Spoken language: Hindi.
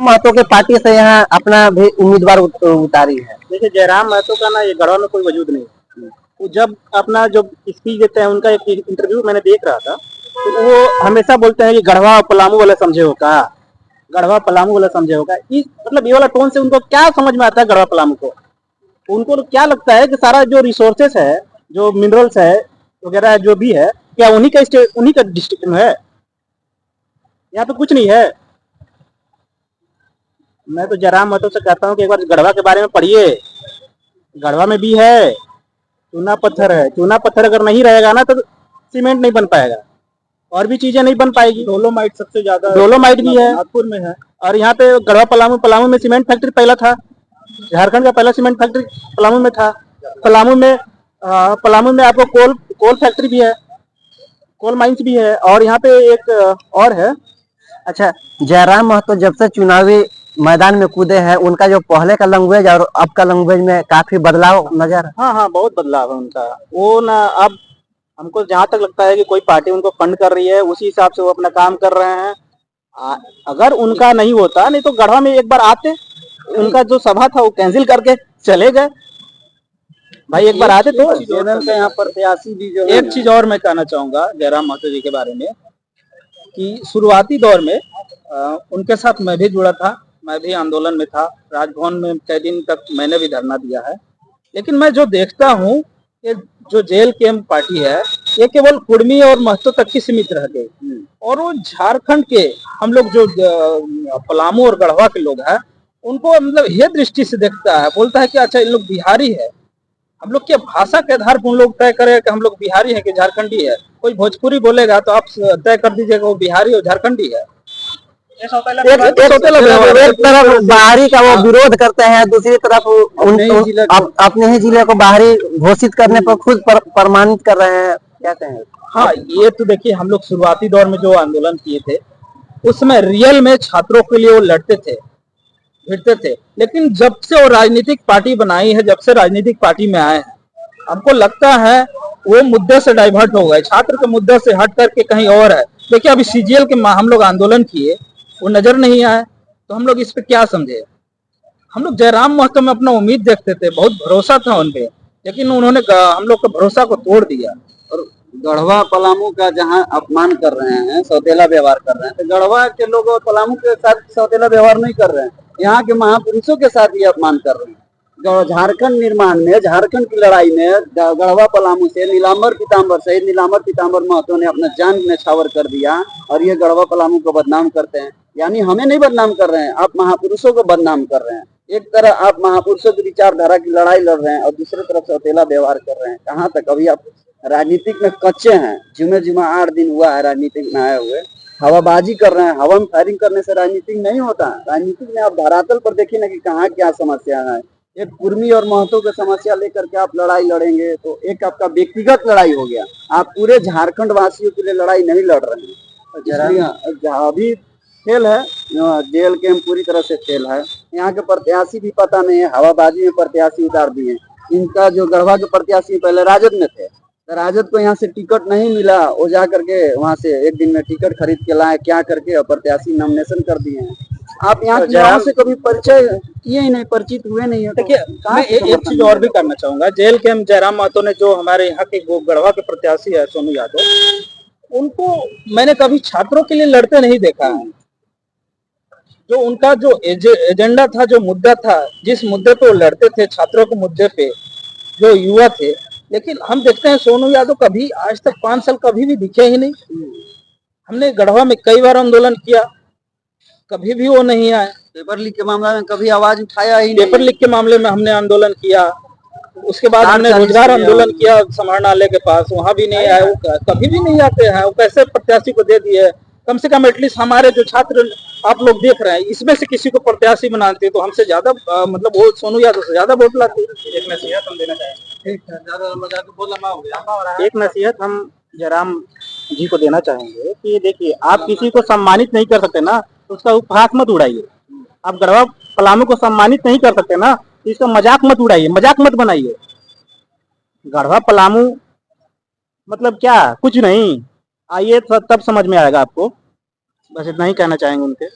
महतो के पार्टी से यहाँ अपना भी उम्मीदवार उतारी है। देखिए जयराम महतो का ना ये गढ़वा में कोई वजूद नहीं है। वो जब अपना जो स्पीच देते हैं उनका एक इंटरव्यू मैंने देख रहा था, तो वो हमेशा बोलते हैं कि गढ़वा पलामू वाले समझे हो का, गढ़वा पलामू वाला समझे होगा। इस मतलब ये वाला टोन से उनको क्या समझ में आता है गढ़वा पलामू को? उनको तो क्या लगता है कि सारा जो रिसोर्सेस है, जो मिनरल्स है वगैरह जो भी है, क्या उन्हीं का डिस्ट्रिक्ट में है? यहाँ पे कुछ नहीं है। मैं तो जयराम महतो से कहता हूँ कि एक बार गढ़वा के बारे में पढ़िए। गढ़वा में भी है चूना पत्थर है, चूना पत्थर अगर नहीं रहेगा ना तो सीमेंट नहीं बन पाएगा और भी चीजें नहीं बन पाएगी। डोलोमाइट सबसे ज्यादा, डोलोमाइट भी है नागपुर में है। और यहाँ पे गढ़वा पलामू में सीमेंट फैक्ट्री पहला था, झारखंड का पहला सीमेंट फैक्ट्री पलामू में था। पलामू में आपको कोल फैक्ट्री भी है, कोल माइंस भी है। और यहाँ पे एक और है। अच्छा, जयराम महतो जब से चुनावी मैदान में कूदे हैं, उनका जो पहले का लैंग्वेज और अब का लैंग्वेज में काफी बदलाव नजर। हाँ, बहुत बदलाव है उनका। वो ना अब हमको जहाँ तक लगता है कि कोई पार्टी उनको फंड कर रही है, उसी हिसाब से वो अपना काम कर रहे हैं। अगर उनका नहीं होता, नहीं तो गढ़वा में एक बार आते, उनका जो सभा था वो कैंसिल करके चले गए। भाई एक बार आते तो चैनल का यहाँ प्रत्याशी भी जो एक चीज और मैं कहना चाहूंगा जयराम महतो जी के बारे में कि शुरुआती दौर में उनके साथ मैं भी जुड़ा था, मैं भी आंदोलन में था। राजभवन में कई दिन तक मैंने भी धरना दिया है। लेकिन मैं जो देखता हूँ कि जो जेल कैंप पार्टी है ये केवल कुर्मी और महतो तक की सीमित रह गई। और वो झारखंड के हम लोग जो पलामू और गढ़वा के लोग हैं उनको मतलब ये दृष्टि से देखता है, बोलता है कि अच्छा इन लोग बिहारी है। हम लोग के भाषा के आधार पर उन लोग तय करें कि हम लोग बिहारी है कि झारखंडी है। कोई भोजपुरी बोलेगा तो आप तय कर दीजिएगा वो बिहारी और झारखंडी है। एक तरफ बाहरी का वो विरोध करते हैं, दूसरी तरफ अपने ही जिले को बाहरी घोषित करने पर खुद प्रमाणित कर रहे हैं। क्या कहें? हाँ, ये तो देखिए हम लोग शुरुआती दौर में जो आंदोलन किए थे उसमें रियल में छात्रों के लिए वो लड़ते थे, भिड़ते थे। लेकिन जब से वो राजनीतिक पार्टी बनाई है, जब से राजनीतिक पार्टी में आए हैं, हमको लगता है वो मुद्दे से डाइवर्ट हो गए, छात्र के मुद्दे से हट करके कहीं और है। देखिए अभी सीजीएल के हम लोग आंदोलन किए, वो नजर नहीं आए, तो हम लोग इस पे क्या समझे? हम लोग जयराम महतो में अपना उम्मीद देखते थे, बहुत भरोसा था उनपे, लेकिन उन्होंने हम लोग के भरोसा को तोड़ दिया। और गढ़वा पलामू का जहां अपमान कर रहे हैं, सौतेला व्यवहार कर रहे हैं, तो गढ़वा के लोग और पलामू के साथ सौतेला व्यवहार नहीं कर रहे हैं, यहाँ के महापुरुषों के साथ ये अपमान कर रहे हैं। झारखंड निर्माण में, झारखंड की लड़ाई में गढ़वा पलामू से नीलांबर पीताम्बर शहीद नीलांबर पीताम्बर महतो ने अपना जान न्यौछावर कर दिया और ये गढ़वा पलामू को बदनाम करते हैं। यानी हमें नहीं बदनाम कर रहे हैं, आप महापुरुषों को बदनाम कर रहे हैं। एक तरह आप महापुरुषों की विचारधारा की लड़ाई लड़ रहे हैं और दूसरी तरफ सौतेला व्यवहार कर रहे हैं। कहाँ तक? अभी आप राजनीतिक में कच्चे हैं, जुमे 8 दिन हुआ है राजनीतिक में आए हुए, हवाबाजी कर रहे हैं। हवा में फायरिंग करने से राजनीतिक नहीं होता। राजनीतिक में आप धरातल पर देखिए ना कि कहाँ क्या समस्या है। एक कुर्मी और महतो की समस्या लेकर के आप लड़ाई लड़ेंगे तो एक आपका व्यक्तिगत लड़ाई हो गया, आप पूरे झारखंड वासियों के लिए लड़ाई नहीं लड़ रहे हैं। अभी फेल है, जेल कैंप पूरी तरह से फेल है। यहाँ के प्रत्याशी भी पता नहीं है, हवाबाजी में प्रत्याशी उतार दिए। इनका जो गढ़वा के प्रत्याशी पहले राजद में थे, तो राजद को यहाँ से टिकट नहीं मिला, वो जा करके वहाँ से एक दिन में टिकट खरीद के लाए, क्या करके और प्रत्याशी नॉमिनेशन कर दिए हैं। आप यहाँ के से कभी परिचय किए ही नहीं, परिचित हुए नहीं है। देखिए मैं एक चीज और भी करना चाहूंगा। जेल कैंप जयराम महतो ने जो हमारे यहाँ के गढ़वा के प्रत्याशी है सोनू यादव, उनको मैंने कभी छात्रों के लिए लड़ते नहीं देखा है। जो उनका जो एजेंडा था, जो मुद्दा था, जिस मुद्दे पे वो लड़ते थे, छात्रों के मुद्दे पे, जो युवा थे। लेकिन हम देखते हैं सोनू यादव कभी आज तक 5 साल कभी भी दिखे ही नहीं। हमने गढ़वा में कई बार आंदोलन किया, कभी भी वो नहीं आए। पेपर लीक के मामले में कभी आवाज उठाया ही नहीं। पेपर लीक के मामले में हमने आंदोलन किया, उसके बाद हमने रोजगार आंदोलन किया समाहरणालय के पास, वहां भी नहीं आए। वो कभी भी नहीं आते हैं। वो कैसे प्रत्याशी को दे दिए? कम से कम एटलीस्ट हमारे जो छात्र आप लोग देख रहे हैं, इसमें से किसी को प्रत्याशी बनाते तो हमसे ज्यादा मतलब वो सोनू यादव से ज्यादा वोट लाते। एक नसीहत हम देना चाहेंगे। एक नसीहत हम जयराम जी को देना चाहेंगे कि देखिए आप किसी को सम्मानित नहीं कर सकते ना, तो उसका उपहास मत उड़ाइए। आप गढ़वा पलामू को सम्मानित नहीं कर सकते ना, तो इसका मजाक मत उड़ाइए, मजाक मत बनाइए। गढ़वा पलामू मतलब क्या, कुछ नहीं। आइए तब समझ में आएगा आपको। बस इतना ही कहना चाहेंगे उनके।